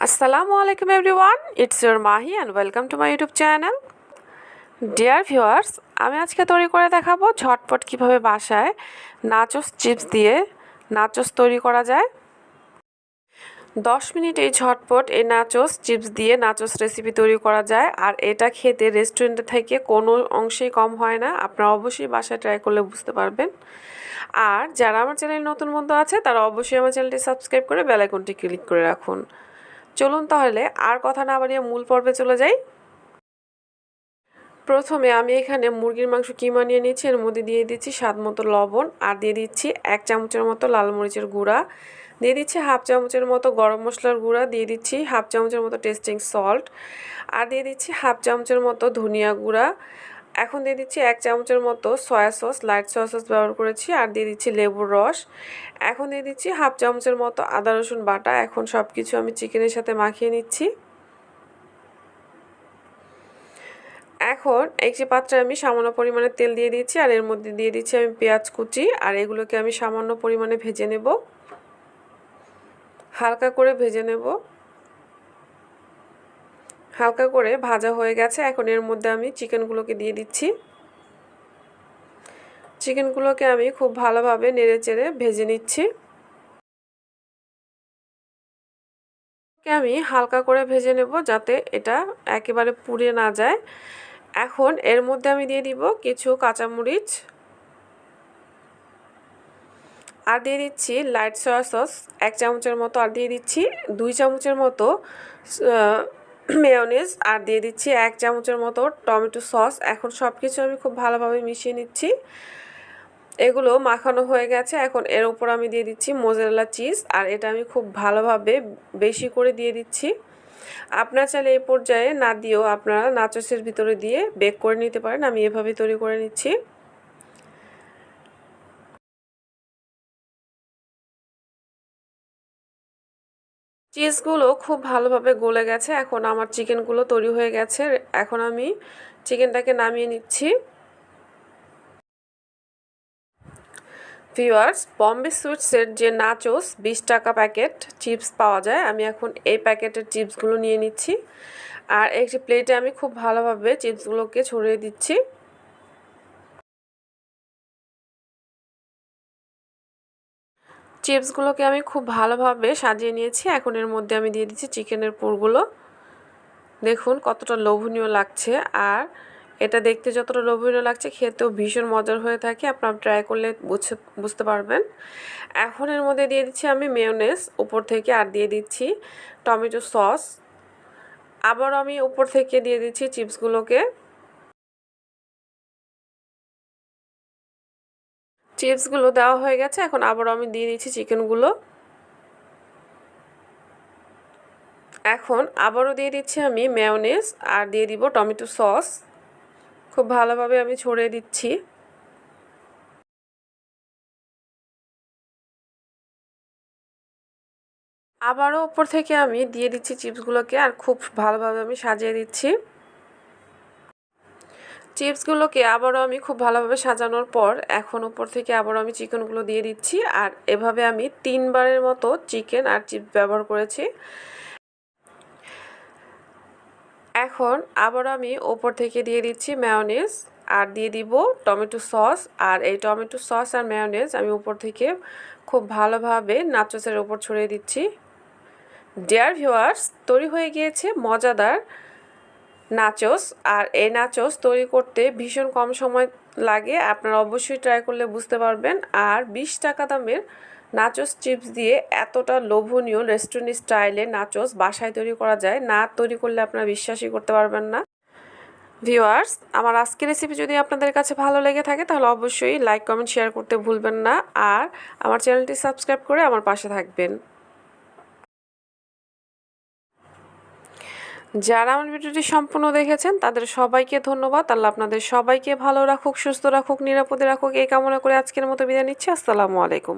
Assalamu alaikum everyone, it's your Mahi and welcome to my YouTube channel. Dear viewers, আমি আজকে তৈরি করে দেখাবো ঝটপট কিভাবে বাসায় নাচোস চিপস দিয়ে নাচোস তৈরি করা যায়। 10 মিনিটে ঝটপট এই নাচোস চিপস দিয়ে নাচোস রেসিপি তৈরি করা যায় আর এটা খেতে রেস্টুরেন্টে থেকে কোনো অংশেই কম হয় না। আপনারা অবশ্যই বাসায় ট্রাই করলে বুঝতে পারবেন। আর যারা আমার চ্যানেলে নতুন বন্ধু আছে তারা অবশ্যই আমার চ্যানেলটি সাবস্ক্রাইব করে বেল আইকনটি ক্লিক করে রাখুন। চলুন তাহলে আর কথা না বাড়িয়ে মূল পর্বে চলে যাই। প্রথমে আমি এখানে মুরগির মাংস কিমা নিয়ে নিয়েছি, এর মধ্যে দিয়ে দিচ্ছি স্বাদ মতো লবণ আর দিয়ে দিচ্ছি 1 চামচের মতো লাল মরিচের গুঁড়া, দিয়ে দিচ্ছি হাফ চামচের মতো গরম মশলার গুঁড়া, দিয়ে দিচ্ছি হাফ চামচের মতো টেস্টিং সল্ট আর দিয়ে দিচ্ছি হাফ চামচের মতো ধনিয়া গুঁড়া। এখন দিয়ে দিচ্ছি 1 চামচের মতো soya sauce, light soya sauce ব্যবহার করেছি আর দিয়ে দিচ্ছি লেবুর রস। এখন দিয়ে দিচ্ছি হাফ চামচের মতো আদা রসুন বাটা। এখন সব কিছু আমি চিকেনের সাথে মাখিয়ে নিচ্ছি। এখন একটি পাত্রে আমি সামান্য পরিমাণে তেল দিয়ে দিচ্ছি আর এর মধ্যে দিয়ে দিচ্ছি আমি পেঁয়াজ কুচি আর এগুলোকে আমি সামান্য পরিমাণে ভেজে নেব, হালকা করে ভেজে নেব। হালকা করে ভাজা হয়ে গেছে। এখন এর মধ্যে আমি চিকেনগুলোকে দিয়ে দিচ্ছি। চিকেনগুলোকে আমি খুব ভালোভাবে নেড়েচেড়ে ভেজে নিচ্ছি। আমি হালকা করে ভেজে নেব যাতে এটা একেবারে পুড়ে না যায়। এখন এর মধ্যে আমি দিয়ে দিব কিছু কাঁচামরিচ আর দিয়ে দিচ্ছি লাইট সয়া সস 1 চামচের মতো আর দিয়ে দিচ্ছি 2 চামচের মতো মেয়োনিজ আর দিয়ে দিচ্ছি 1 চামচের মতো টমেটো সস। এখন সব কিছু আমি খুব ভালোভাবে মিশিয়ে নিচ্ছি। এগুলো মাখানো হয়ে গেছে। এখন এর উপর আমি দিয়ে দিচ্ছি মোজারেলা চিজ আর এটা আমি খুব ভালোভাবে বেশি করে দিয়ে দিচ্ছি। আপনারা চাইলে এই পর্যায়ে না দিয়েও আপনারা নাচোসের ভিতরে দিয়ে বেক করে নিতে পারেন। আমি এভাবে তৈরি করে নিচ্ছি। চিজগুলো খুব ভালোভাবে গলে গেছে। এখন আমার চিকেনগুলো তৈরি হয়ে গেছে। এখন আমি চিকেনটাকে নামিয়ে নিচ্ছি। ভিউয়ার্স, বম্বে সুইটসের যে নাচোস 20 টাকা প্যাকেট চিপস পাওয়া যায়, আমি এখন এই প্যাকেটের চিপসগুলো নিয়ে নিচ্ছি আর একটি প্লেটে আমি খুব ভালোভাবে চিপসগুলোকে ছড়িয়ে দিচ্ছি। চিপসগুলোকে আমি খুব ভালোভাবে সাজিয়ে নিয়েছি। এখন এর মধ্যে আমি দিয়ে দিচ্ছি চিকেনের পুরগুলো। দেখুন কতটা লোভনীয় লাগছে আর এটা দেখতে যতটা লোভনীয় লাগছে খেতেও ভীষণ মজার হয়ে থাকে। আপনারা ট্রাই করলে বুঝতে পারবেন। এখন এর মধ্যে দিয়ে দিচ্ছি আমি মেয়োনেজ উপর থেকে আর দিয়ে দিচ্ছি টমেটো সস। আবার আমি উপর থেকে দিয়ে দিচ্ছি চিপসগুলোকে। চিপসগুলো দেওয়া হয়ে গেছে। এখন আবার আমি দিয়ে দিচ্ছি চিকেনগুলো। এখন আবারও দিয়ে দিচ্ছি আমি মেয়োনেজ আর দিয়ে দিব টমেটো সস। খুব ভালোভাবে আমি ছড়িয়ে দিচ্ছি। আবারও উপর থেকে আমি দিয়ে দিচ্ছি চিপসগুলোকে আর খুব ভালোভাবে আমি সাজিয়ে দিচ্ছি। চিপসগুলোকে আবারও আমি খুব ভালোভাবে সাজানোর পর এখন উপর থেকে আবারও আমি চিকেনগুলো দিয়ে দিচ্ছি আর এভাবে আমি 3 বারের মতো চিকেন আর চিপস ব্যবহার করেছি। এখন আবারও আমি উপর থেকে দিয়ে দিচ্ছি মেয়োনিজ আর দিয়ে দিব টমেটো সস আর এই টমেটো সস আর মেয়োনিজ আমি উপর থেকে খুব ভালোভাবে নাচোসের উপর ছড়িয়ে দিচ্ছি। ডিয়ার ভিউয়ার্স, তৈরি হয়ে গিয়েছে মজাদার নাচোস আর এই নাচোস তৈরি করতে ভীষণ কম সময় লাগে। আপনারা অবশ্যই ট্রাই করলে বুঝতে পারবেন। আর 20 টাকা দামের নাচোস চিপস দিয়ে এতটা লোভনীয় রেস্টুরেন্ট স্টাইলে নাচোস বাসায় তৈরি করা যায়, না তৈরি করলে আপনারা বিশ্বাসই করতে পারবেন না। ভিউয়ার্স, আমার আজকের রেসিপি যদি আপনাদের কাছে ভালো লেগে থাকে তাহলে অবশ্যই লাইক কমেন্ট শেয়ার করতে ভুলবেন না আর আমার চ্যানেলটি সাবস্ক্রাইব করে আমার পাশে থাকবেন। যারা আমার ভিডিওটি সম্পূর্ণ দেখেছেন তাদের সবাইকে ধন্যবাদ। আল্লাহ আপনাদের সবাইকে ভালো রাখুক, সুস্থ রাখুক, নিরাপদে রাখুক এই কামনা করে আজকের মতো বিদায় নিচ্ছি। আসসালামু আলাইকুম।